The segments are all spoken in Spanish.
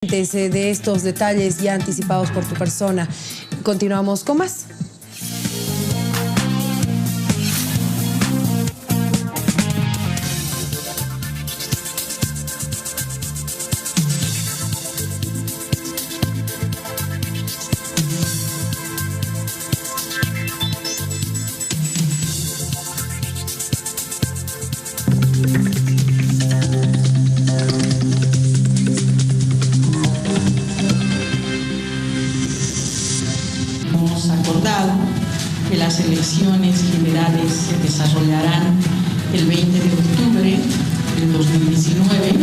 De estos detalles ya anticipados por tu persona. Continuamos con más. Acordado que las elecciones generales se desarrollarán el 20 de octubre del 2019.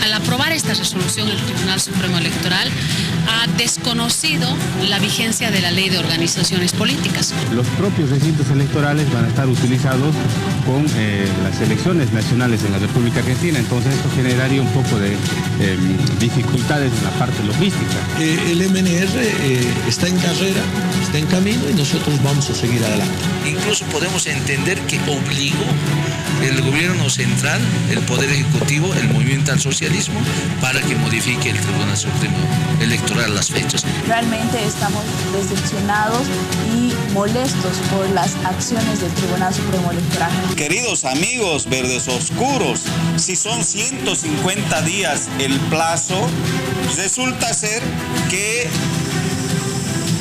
Al aprobar esta resolución, el Tribunal Supremo Electoral ha desconocido la vigencia de la Ley de Organizaciones Políticas. Los propios recintos electorales van a estar utilizados con las elecciones nacionales en la República Argentina, entonces esto generaría un poco de dificultades en la parte logística. El MNR está en carrera, está en camino y nosotros vamos a seguir adelante. Incluso podemos entender que obligó el gobierno central, el Poder Ejecutivo, el movimiento al socialismo, para que modifique el Tribunal Supremo Electoral las fechas. Realmente estamos decepcionados y molestos por las acciones del Tribunal Supremo Electoral. Queridos amigos verdes oscuros, si son 150 días el plazo, resulta ser que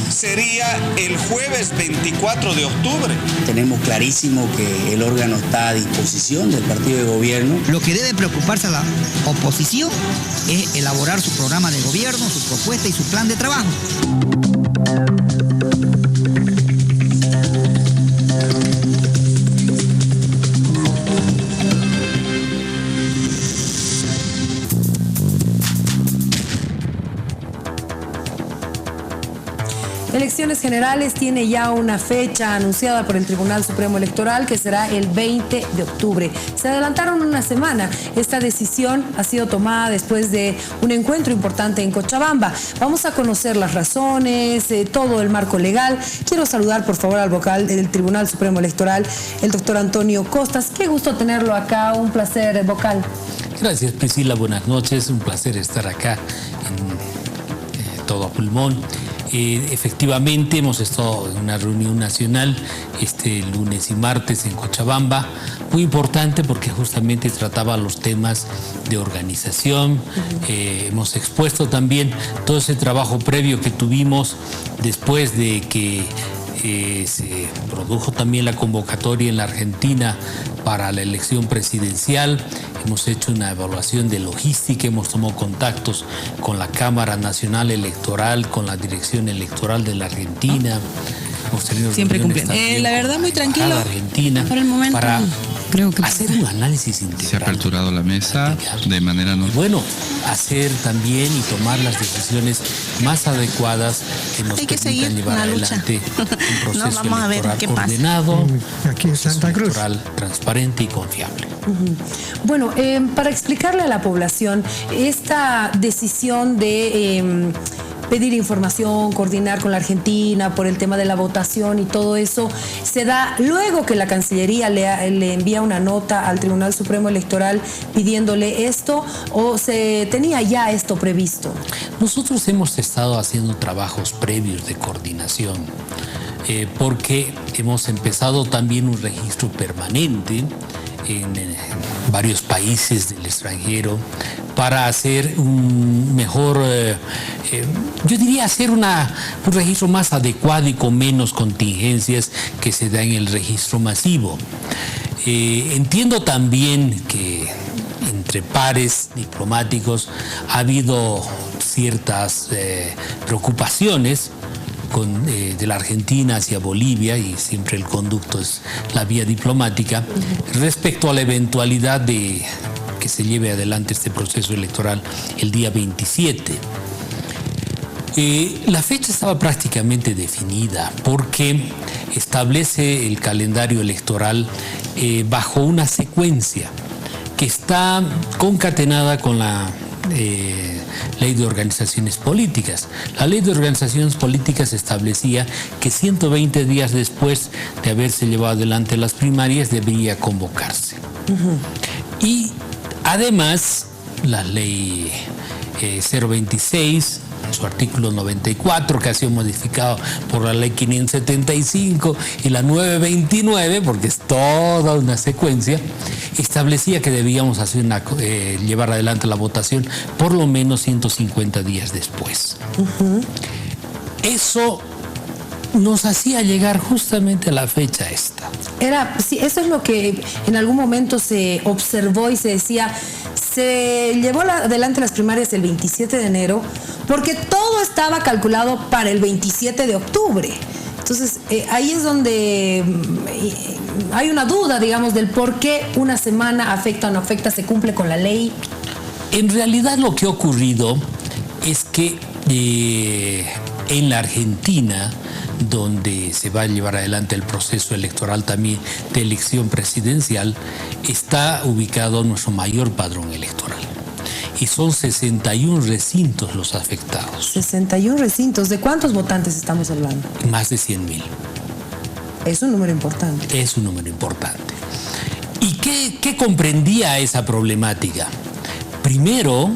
sería el jueves 24 de octubre. Tenemos clarísimo que el órgano está a disposición del partido de gobierno. Lo que debe preocuparse a la oposición es elaborar su programa de gobierno, su propuesta y su plan de trabajo. Elecciones generales tiene ya una fecha anunciada por el Tribunal Supremo Electoral que será el 20 de octubre. Se adelantaron una semana. Esta decisión ha sido tomada después de un encuentro importante en Cochabamba. Vamos a conocer las razones, todo el marco legal. Quiero saludar por favor al vocal del Tribunal Supremo Electoral, el doctor Antonio Costas. Qué gusto tenerlo acá, un placer, vocal. Gracias, Priscila, buenas noches, un placer estar acá en todo a pulmón. Efectivamente hemos estado en una reunión nacional este lunes y martes en Cochabamba, muy importante porque justamente trataba los temas de organización. Hemos expuesto también todo ese trabajo previo que tuvimos después de que se produjo también la convocatoria en la Argentina para la elección presidencial. Hemos hecho una evaluación de logística, hemos tomado contactos con la Cámara Nacional Electoral, con la Dirección Electoral de la Argentina. Hemos tenido siempre cumplen. La verdad, muy tranquilo. Argentina, por el momento, para creo que hacer un análisis integral. Se ha aperturado la mesa de manera no. Bueno, hacer también y tomar las decisiones más adecuadas que nos permitan llevar adelante un proceso electoral ordenado, aquí en Santa Cruz, electoral transparente y confiable. Bueno, para explicarle a la población esta decisión de pedir información, coordinar con la Argentina por el tema de la votación y todo eso, ¿se da luego que la Cancillería le envía una nota al Tribunal Supremo Electoral pidiéndole esto o se tenía ya esto previsto? Nosotros hemos estado haciendo trabajos previos de coordinación porque hemos empezado también un registro permanente en varios países del extranjero para hacer un mejor, yo diría hacer un registro más adecuado y con menos contingencias que se da en el registro masivo. Entiendo también que entre pares diplomáticos ha habido ciertas preocupaciones de la Argentina hacia Bolivia, y siempre el conducto es la vía diplomática, respecto a la eventualidad de que se lleve adelante este proceso electoral el día 27. La fecha estaba prácticamente definida porque establece el calendario electoral bajo una secuencia que está concatenada con la Ley de Organizaciones Políticas. La Ley de Organizaciones Políticas establecía que 120 días después de haberse llevado adelante las primarias debería convocarse. Y además, la ley 026, en su artículo 94, que ha sido modificado por la ley 575, y la 929, porque es toda una secuencia, establecía que debíamos hacer llevar adelante la votación por lo menos 150 días después. Eso nos hacía llegar justamente a la fecha esta. Sí, eso es lo que en algún momento se observó y se decía, se llevó adelante las primarias el 27 de enero porque todo estaba calculado para el 27 de octubre. Entonces, ahí es donde hay una duda, digamos, del por qué una semana afecta o no afecta, se cumple con la ley. En realidad lo que ha ocurrido es que en la Argentina, donde se va a llevar adelante el proceso electoral también de elección presidencial, está ubicado nuestro mayor padrón electoral. Y son 61 recintos los afectados. 61 recintos. ¿De cuántos votantes estamos hablando? Más de 100.000. Es un número importante. Es un número importante. ¿Y qué comprendía esa problemática? Primero,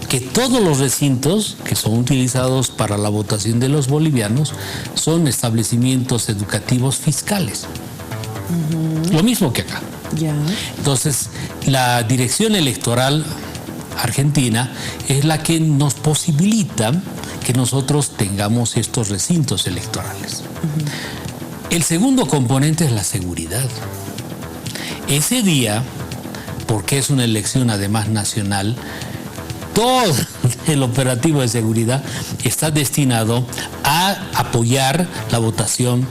que todos los recintos que son utilizados para la votación de los bolivianos son establecimientos educativos fiscales. Lo mismo que acá. Ya. Entonces, la Dirección Electoral Argentina es la que nos posibilita que nosotros tengamos estos recintos electorales. El segundo componente es la seguridad. Ese día, porque es una elección además nacional, todo el operativo de seguridad está destinado a apoyar la votación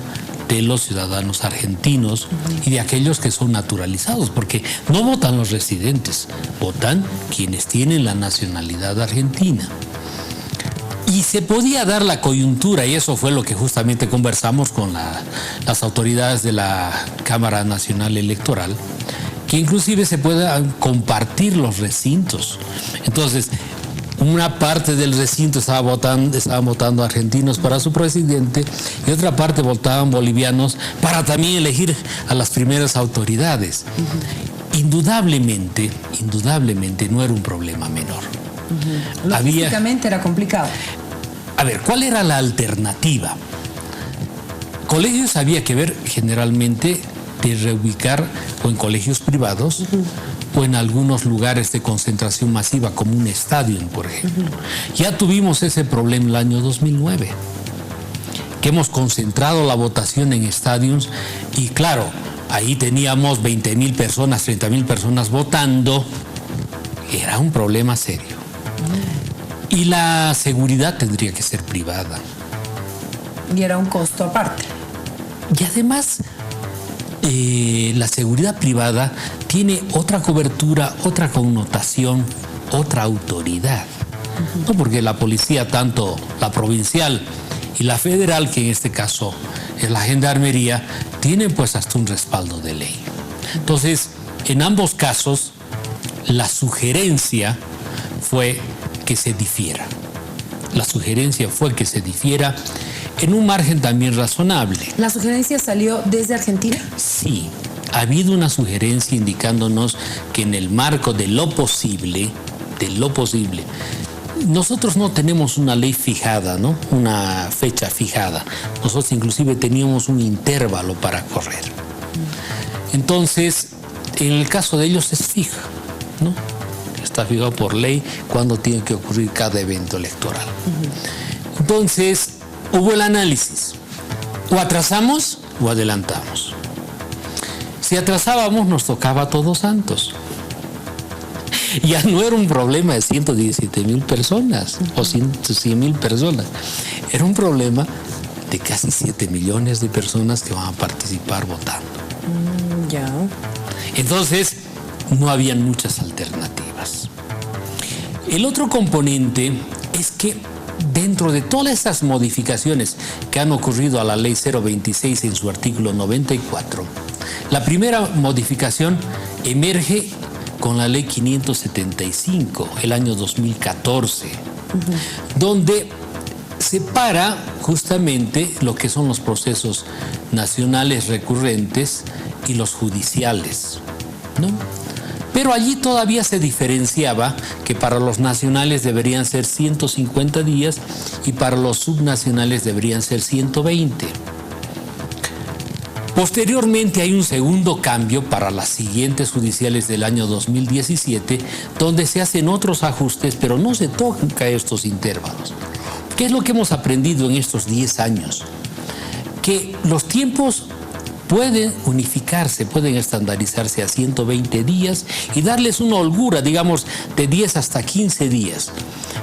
de los ciudadanos argentinos y de aquellos que son naturalizados, porque no votan los residentes, votan quienes tienen la nacionalidad argentina. Y se podía dar la coyuntura, y eso fue lo que justamente conversamos con las autoridades de la Cámara Nacional Electoral, que inclusive se puedan compartir los recintos. Entonces, una parte del recinto estaban votando argentinos para su presidente y otra parte votaban bolivianos para también elegir a las primeras autoridades. Indudablemente no era un problema menor. Logísticamente era complicado. A ver, ¿cuál era la alternativa? Colegios había que ver generalmente de reubicar o en colegios privados o en algunos lugares de concentración masiva, como un estadio, por ejemplo. Ya tuvimos ese problema el año 2009, que hemos concentrado la votación en estadios y claro, ahí teníamos 20.000 personas, 30.000 personas votando. Era un problema serio. Y la seguridad tendría que ser privada. Y era un costo aparte. Y además, la seguridad privada tiene otra cobertura, otra connotación, otra autoridad. No, porque la policía, tanto la provincial y la federal, que en este caso es la gendarmería, tienen pues hasta un respaldo de ley. Entonces, en ambos casos, la sugerencia fue que se difiera. La sugerencia fue que se difiera en un margen también razonable. ¿La sugerencia salió desde Argentina? Sí, ha habido una sugerencia indicándonos que en el marco de lo posible, nosotros no tenemos una ley fijada, ¿no? Una fecha fijada. Nosotros inclusive teníamos un intervalo para correr. Entonces, en el caso de ellos es fija, ¿no? Está fijado por ley cuándo tiene que ocurrir cada evento electoral. Entonces, hubo el análisis. O atrasamos o adelantamos. Si atrasábamos, nos tocaba Todos Santos. Ya no era un problema de 117.000 personas o 100.000 personas. Era un problema de casi 7 millones de personas que van a participar votando. Ya. Entonces, no habían muchas alternativas. El otro componente es que dentro de todas estas modificaciones que han ocurrido a la ley 026 en su artículo 94, la primera modificación emerge con la ley 575, el año 2014, donde separa justamente lo que son los procesos nacionales recurrentes y los judiciales, ¿no? Pero allí todavía se diferenciaba que para los nacionales deberían ser 150 días y para los subnacionales deberían ser 120. Posteriormente hay un segundo cambio para las siguientes judiciales del año 2017, donde se hacen otros ajustes, pero no se tocan estos intervalos. ¿Qué es lo que hemos aprendido en estos 10 años? Que los tiempos pueden unificarse, pueden estandarizarse a 120 días y darles una holgura, digamos, de 10 hasta 15 días.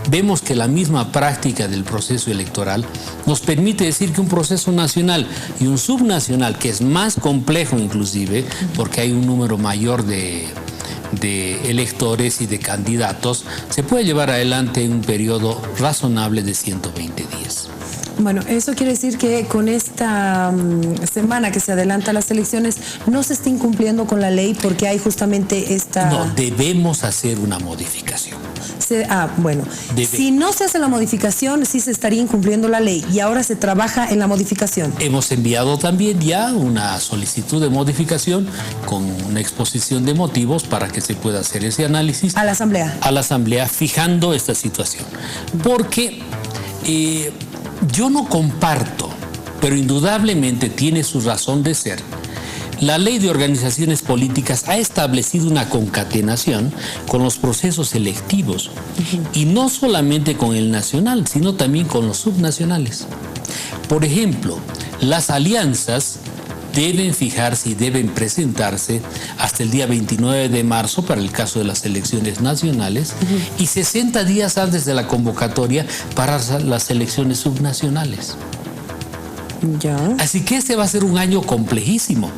Vemos que la misma práctica del proceso electoral nos permite decir que un proceso nacional y un subnacional, que es más complejo inclusive, porque hay un número mayor de electores y de candidatos, se puede llevar adelante en un periodo razonable de 120 días. Bueno, eso quiere decir que con esta semana que se adelanta las elecciones no se está incumpliendo con la ley porque hay justamente esta... No, debemos hacer una modificación. Bueno, si no se hace la modificación, sí se estaría incumpliendo la ley y ahora se trabaja en la modificación. Hemos enviado también ya una solicitud de modificación con una exposición de motivos para que se pueda hacer ese análisis. ¿A la Asamblea? A la Asamblea, fijando esta situación. Porque yo no comparto, pero indudablemente tiene su razón de ser. La ley de organizaciones políticas ha establecido una concatenación con los procesos electivos y no solamente con el nacional, sino también con los subnacionales. Por ejemplo, las alianzas deben fijarse y deben presentarse hasta el día 29 de marzo para el caso de las elecciones nacionales y 60 días antes de la convocatoria para las elecciones subnacionales. Ya. Así que este va a ser un año complejísimo,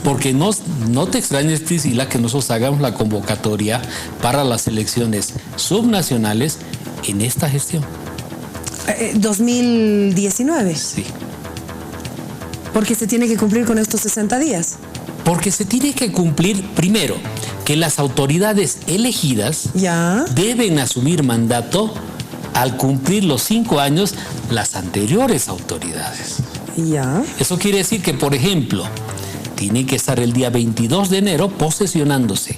porque no te extrañes, Priscila, que nosotros hagamos la convocatoria para las elecciones subnacionales en esta gestión. 2019. Sí. Porque se tiene que cumplir con estos 60 días. Porque se tiene que cumplir, primero, que las autoridades elegidas deben asumir mandato al cumplir los 5 años las anteriores autoridades. Ya. Eso quiere decir que, por ejemplo, tiene que estar el día 22 de enero posesionándose.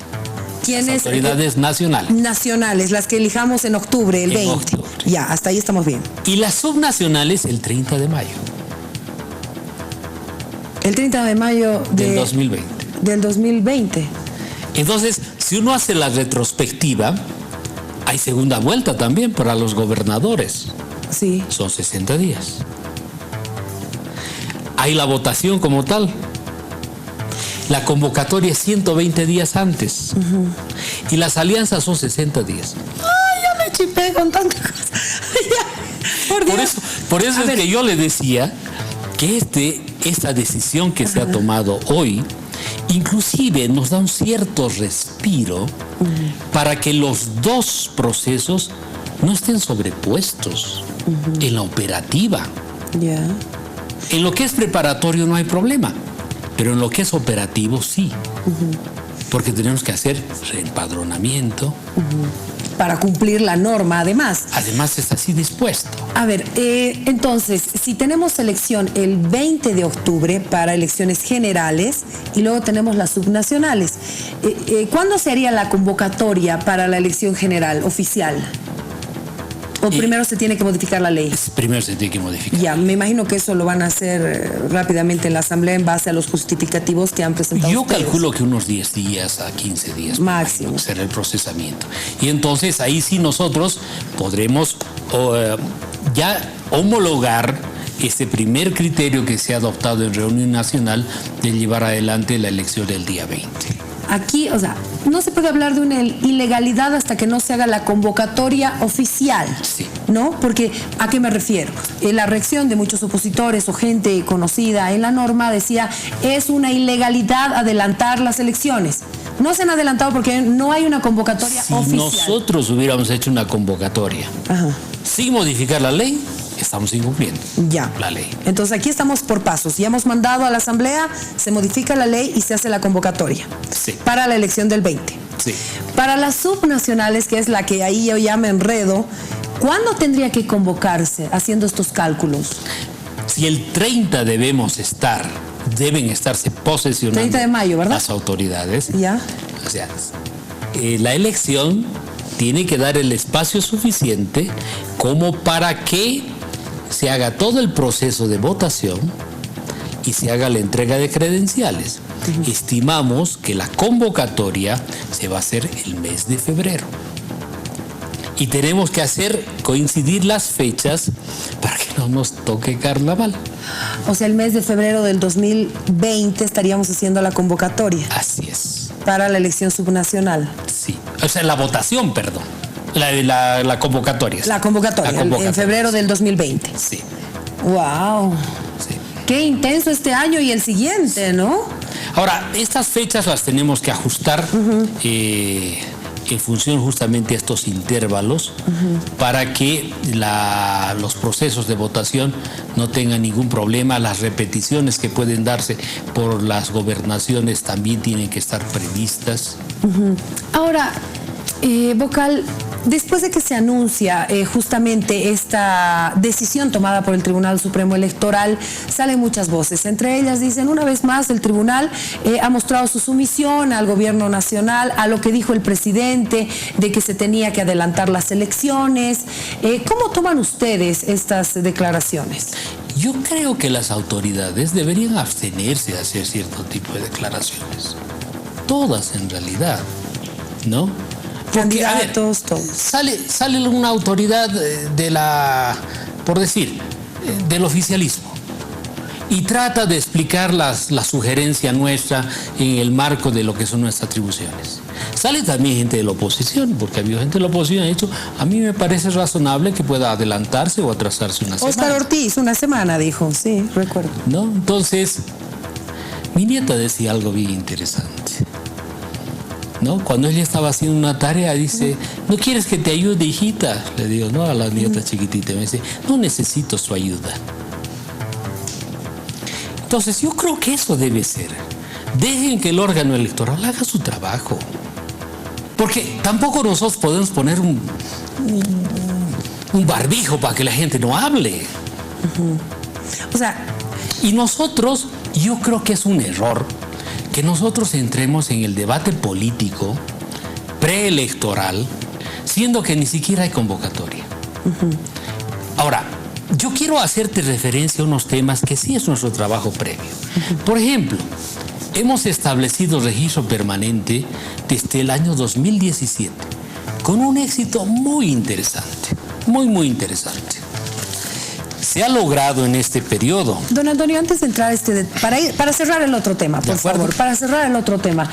¿Quiénes? Autoridades nacionales. Nacionales, las que elijamos en octubre, el 20. Octubre. Ya, hasta ahí estamos bien. Y las subnacionales el 30 de mayo. El 30 de mayo del 2020. Del 2020. Entonces, si uno hace la retrospectiva, hay segunda vuelta también para los gobernadores. Sí. Son 60 días. Hay la votación como tal. La convocatoria es 120 días antes. Y las alianzas son 60 días. ¡Ay, ya me chipé con tantas cosas! Por eso es que yo le decía que esta decisión que se ha tomado hoy, inclusive nos da un cierto respiro para que los dos procesos no estén sobrepuestos en la operativa. Yeah. En lo que es preparatorio no hay problema, pero en lo que es operativo sí. Porque tenemos que hacer reempadronamiento. Para cumplir la norma, además. Además está así dispuesto. A ver, entonces, si tenemos elección el 20 de octubre para elecciones generales y luego tenemos las subnacionales, ¿cuándo se haría la convocatoria para la elección general oficial? ¿O primero se tiene que modificar la ley? Primero se tiene que modificar. Ya, me imagino que eso lo van a hacer rápidamente en la Asamblea en base a los justificativos que han presentado Yo ustedes. calculo que unos 10 días a 15 días máximo será el procesamiento. Y entonces ahí sí nosotros podremos ya homologar este primer criterio que se ha adoptado en reunión nacional de llevar adelante la elección del día 20. Aquí, o sea, no se puede hablar de una ilegalidad hasta que no se haga la convocatoria oficial, sí. ¿No? Porque, ¿a qué me refiero? La reacción de muchos opositores o gente conocida en la norma decía, es una ilegalidad adelantar las elecciones. No se han adelantado porque no hay una convocatoria oficial. Si nosotros hubiéramos hecho una convocatoria sin modificar la ley, estamos incumpliendo la ley. Entonces aquí estamos por pasos. Ya hemos mandado a la Asamblea, se modifica la ley y se hace la convocatoria para la elección del 20. Sí. Para las subnacionales, que es la que ahí yo ya me enredo, ¿cuándo tendría que convocarse haciendo estos cálculos? Si el 30 deben estarse posesionando 30 de mayo, ¿verdad? las autoridades. Ya. O sea, la elección tiene que dar el espacio suficiente como para que se haga todo el proceso de votación y se haga la entrega de credenciales. Estimamos que la convocatoria se va a hacer el mes de febrero. Y tenemos que hacer coincidir las fechas para que no nos toque carnaval. O sea, el mes de febrero del 2020 estaríamos haciendo la convocatoria. Así es. Para la elección subnacional. Sí. O sea, la votación, perdón. La convocatoria. La convocatoria, en febrero del 2020. Sí. ¡Wow! Sí. Qué intenso este año y el siguiente, ¿no? Ahora, estas fechas las tenemos que ajustar en función justamente de estos intervalos para que los procesos de votación no tengan ningún problema. Las repeticiones que pueden darse por las gobernaciones también tienen que estar previstas. Ahora, vocal, después de que se anuncia justamente esta decisión tomada por el Tribunal Supremo Electoral, salen muchas voces. Entre ellas dicen, una vez más, el tribunal ha mostrado su sumisión al gobierno nacional, a lo que dijo el presidente, de que se tenía que adelantar las elecciones. ¿Cómo toman ustedes estas declaraciones? Yo creo que las autoridades deberían abstenerse de hacer cierto tipo de declaraciones. Todas, en realidad, ¿no? Porque, candidatos, todos. Sale una autoridad del oficialismo y trata de explicar la sugerencia nuestra en el marco de lo que son nuestras atribuciones. Sale también gente de la oposición, porque ha habido gente de la oposición que ha dicho, a mí me parece razonable que pueda adelantarse o atrasarse una semana. Óscar Ortiz, una semana, dijo, sí, recuerdo. ¿No? Entonces, mi nieta decía algo bien interesante. ¿No? Cuando ella estaba haciendo una tarea, dice, ¿no quieres que te ayude, hijita? Le digo, no, a la nieta chiquitita. Me dice, no necesito su ayuda. Entonces, yo creo que eso debe ser. Dejen que el órgano electoral haga su trabajo. Porque tampoco nosotros podemos poner un barbijo para que la gente no hable. O sea, y nosotros, yo creo que es un error que nosotros entremos en el debate político preelectoral, siendo que ni siquiera hay convocatoria. Ahora, yo quiero hacerte referencia a unos temas que sí es nuestro trabajo previo. Por ejemplo, hemos establecido registro permanente desde el año 2017, con un éxito muy interesante, muy interesante. Se ha logrado en este periodo. Don Antonio, antes de entrar para cerrar el otro tema, por favor, para cerrar el otro tema.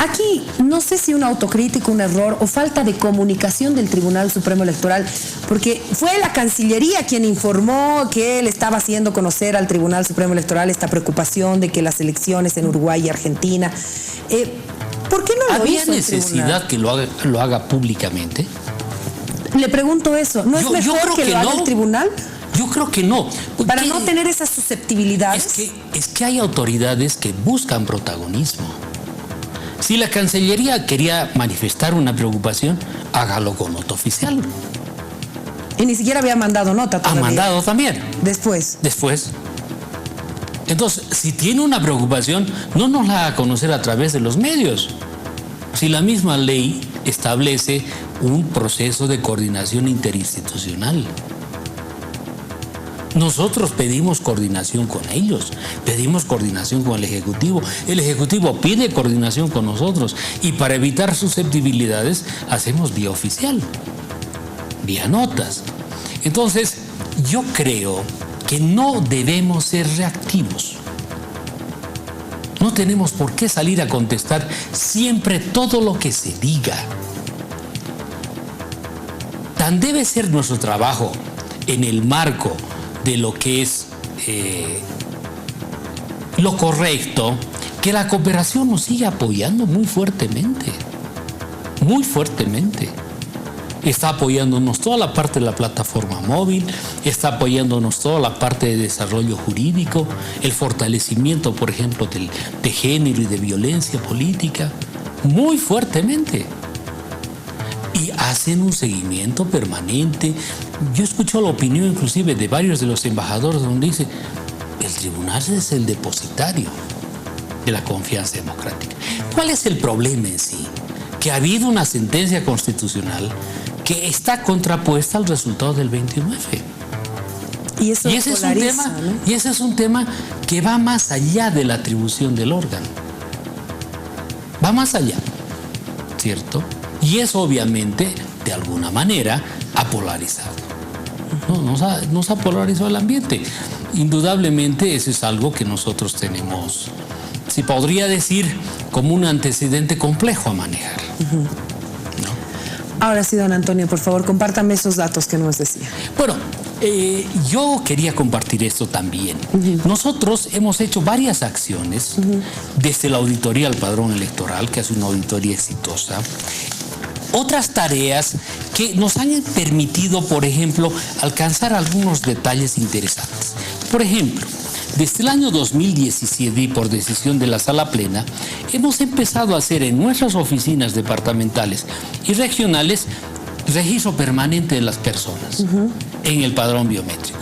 Aquí no sé si una autocrítica, un error o falta de comunicación del Tribunal Supremo Electoral, porque fue la Cancillería quien informó que él estaba haciendo conocer al Tribunal Supremo Electoral esta preocupación de que las elecciones en Uruguay y Argentina. ¿Por qué no lo hizo el necesidad que lo haga públicamente? Le pregunto eso. ¿No es mejor que lo haga el tribunal? Yo creo que no. Para no tener esas susceptibilidades. Es que hay autoridades que buscan protagonismo. Si la Cancillería quería manifestar una preocupación, hágalo con nota oficial. Y ni siquiera había mandado nota todavía. Ha mandado también. Después. Entonces, si tiene una preocupación, no nos la haga conocer a través de los medios. Si la misma ley establece un proceso de coordinación interinstitucional. Nosotros pedimos coordinación con ellos, pedimos coordinación con el Ejecutivo pide coordinación con nosotros y para evitar susceptibilidades hacemos vía oficial, vía notas. Entonces, yo creo que no debemos ser reactivos. No tenemos por qué salir a contestar siempre todo lo que se diga. Tan debe ser nuestro trabajo en el marco de lo que es lo correcto, que la cooperación nos sigue apoyando muy fuertemente. Está apoyándonos toda la parte de la plataforma móvil, está apoyándonos toda la parte de desarrollo jurídico, el fortalecimiento, por ejemplo, de género y de violencia política, muy fuertemente. Y hacen un seguimiento permanente. Yo escucho la opinión inclusive de varios de los embajadores donde dice, el tribunal es el depositario de la confianza democrática. ¿Cuál es el problema en sí? porque ha habido una sentencia constitucional que está contrapuesta al resultado del 29. Y ese es un tema que va más allá de la atribución del órgano. Va más allá, ¿cierto? Y eso obviamente, de alguna manera, ha polarizado. Nos ha polarizado el ambiente. Indudablemente eso es algo que nosotros tenemos, se podría decir, como un antecedente complejo a manejar. Ahora sí, don Antonio, por favor, compártame esos datos que nos decía. Bueno, yo quería compartir esto también. Nosotros hemos hecho varias acciones desde la auditoría al padrón electoral, que es una auditoría exitosa. Otras tareas que nos han permitido, por ejemplo, alcanzar algunos detalles interesantes. Por ejemplo, desde el año 2017 y por decisión de la Sala Plena, hemos empezado a hacer en nuestras oficinas departamentales y regionales registro permanente de las personas en el padrón biométrico.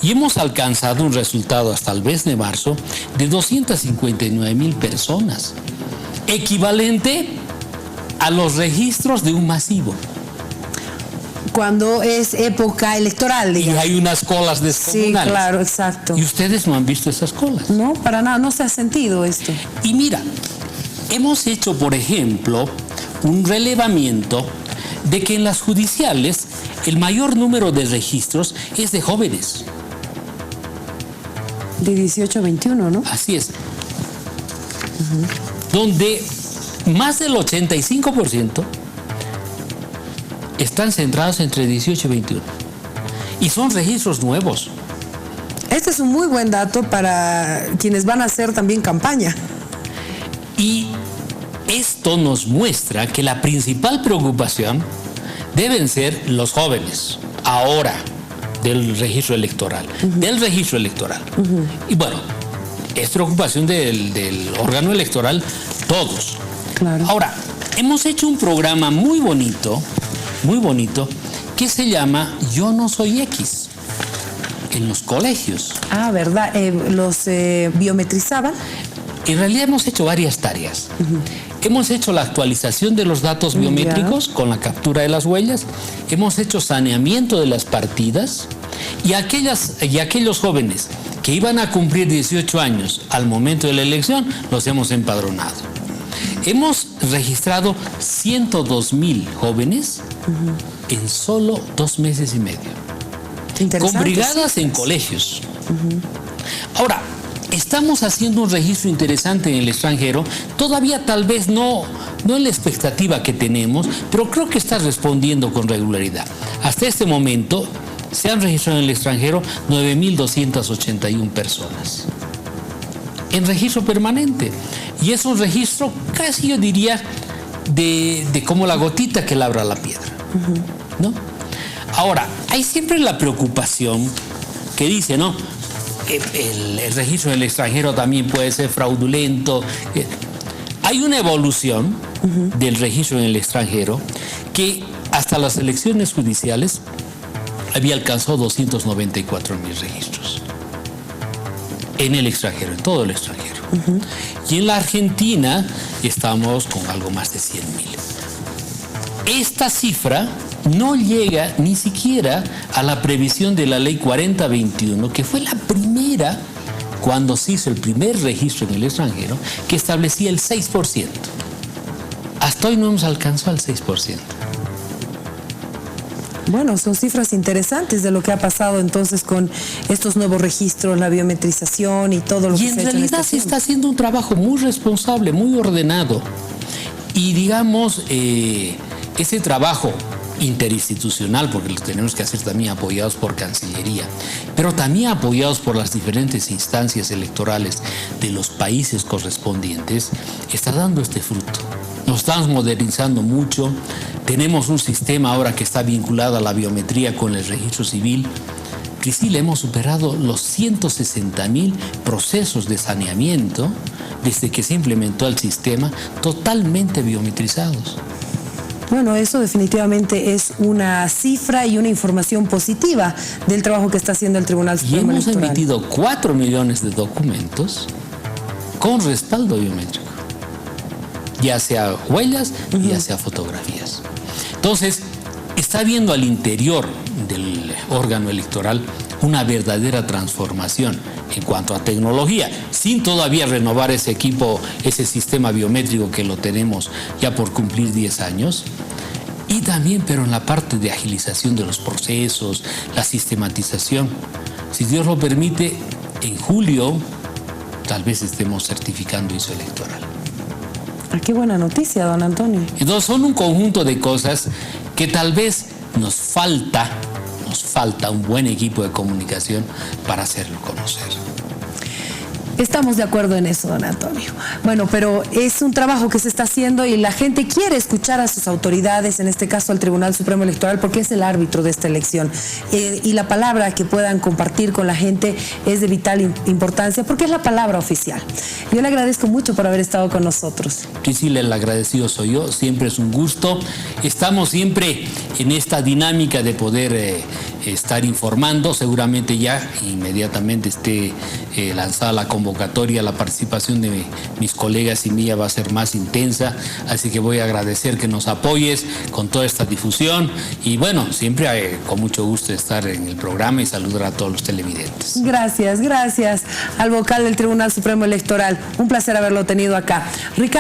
Y hemos alcanzado un resultado hasta el mes de marzo de 259,000 personas, equivalente a los registros de un masivo. Cuando es época electoral, digamos. Y hay unas colas descomunales. Sí, claro, exacto. ¿Y ustedes no han visto esas colas? No, para nada, no se ha sentido esto. Y mira, hemos hecho, por ejemplo, un relevamiento de que en las judiciales el mayor número de registros es de jóvenes. De 18 a 21, ¿no? Así es. Donde más del 85% están centrados entre 18 y 21. Y son registros nuevos. Este es un muy buen dato para quienes van a hacer también campaña. Y esto nos muestra que la principal preocupación deben ser los jóvenes, ahora, del registro electoral. Y bueno, es preocupación del órgano electoral, todos. Claro. Ahora, hemos hecho un programa muy bonito, que se llama Yo no soy X, en los colegios. Ah, ¿verdad? ¿Los biometrizaban? En realidad hemos hecho varias tareas. Hemos hecho la actualización de los datos biométricos con la captura de las huellas. Hemos hecho saneamiento de las partidas. Y aquellos jóvenes que iban a cumplir 18 años al momento de la elección, los hemos empadronado. Hemos registrado 102,000 jóvenes en solo 2 meses y medio. Con brigadas en colegios. Ahora, estamos haciendo un registro interesante en el extranjero, todavía tal vez no en la expectativa que tenemos, pero creo que está respondiendo con regularidad. Hasta este momento se han registrado en el extranjero 9,281 personas en registro permanente. Y es un registro casi, yo diría, de como la gotita que labra la piedra, ¿no? Ahora, hay siempre la preocupación que dice, ¿no? El registro del extranjero también puede ser fraudulento. Hay una evolución del registro en el extranjero que hasta las elecciones judiciales había alcanzado 294,000 registros en el extranjero, en todo el extranjero. Y en la Argentina estamos con algo más de 100,000. Esta cifra no llega ni siquiera a la previsión de la ley 4021, que fue la primera, cuando se hizo el primer registro en el extranjero, que establecía el 6%. Hasta hoy no hemos alcanzado el 6%. Bueno, son cifras interesantes de lo que ha pasado entonces con estos nuevos registros, la biometrización y todo lo que se ha hecho. Y en realidad se está haciendo un trabajo muy responsable, muy ordenado. Y digamos, ese trabajo interinstitucional, porque lo tenemos que hacer también apoyados por Cancillería, pero también apoyados por las diferentes instancias electorales de los países correspondientes, está dando este fruto. Nos estamos modernizando mucho, tenemos un sistema ahora que está vinculado a la biometría con el registro civil. Priscila, hemos superado los 160,000 procesos de saneamiento desde que se implementó el sistema, totalmente biometrizados. Bueno, eso definitivamente es una cifra y una información positiva del trabajo que está haciendo el Tribunal Supremo Electoral. Y hemos emitido 4 millones de documentos con respaldo biométrico. ya sea huellas, ya sea fotografías. Entonces, está habiendo al interior del órgano electoral una verdadera transformación en cuanto a tecnología, sin todavía renovar ese equipo, ese sistema biométrico que lo tenemos ya por cumplir 10 años. Y también, pero en la parte de agilización de los procesos, la sistematización. Si Dios lo permite, en julio tal vez estemos certificando ISO electoral. Qué buena noticia, don Antonio. Entonces son un conjunto de cosas que tal vez nos falta un buen equipo de comunicación para hacerlo conocer. Estamos de acuerdo en eso, don Antonio. Bueno, pero es un trabajo que se está haciendo y la gente quiere escuchar a sus autoridades, en este caso al Tribunal Supremo Electoral, porque es el árbitro de esta elección. Y la palabra que puedan compartir con la gente es de vital importancia, porque es la palabra oficial. Yo le agradezco mucho por haber estado con nosotros. Priscila, el agradecido soy yo, siempre es un gusto. Estamos siempre en esta dinámica de poder estar informando. Seguramente ya inmediatamente esté lanzada la convocatoria, la participación de mis colegas y mía va a ser más intensa, así que voy a agradecer que nos apoyes con toda esta difusión y bueno, siempre con mucho gusto estar en el programa y saludar a todos los televidentes. Gracias al vocal del Tribunal Supremo Electoral. Un placer haberlo tenido acá. Ricardo.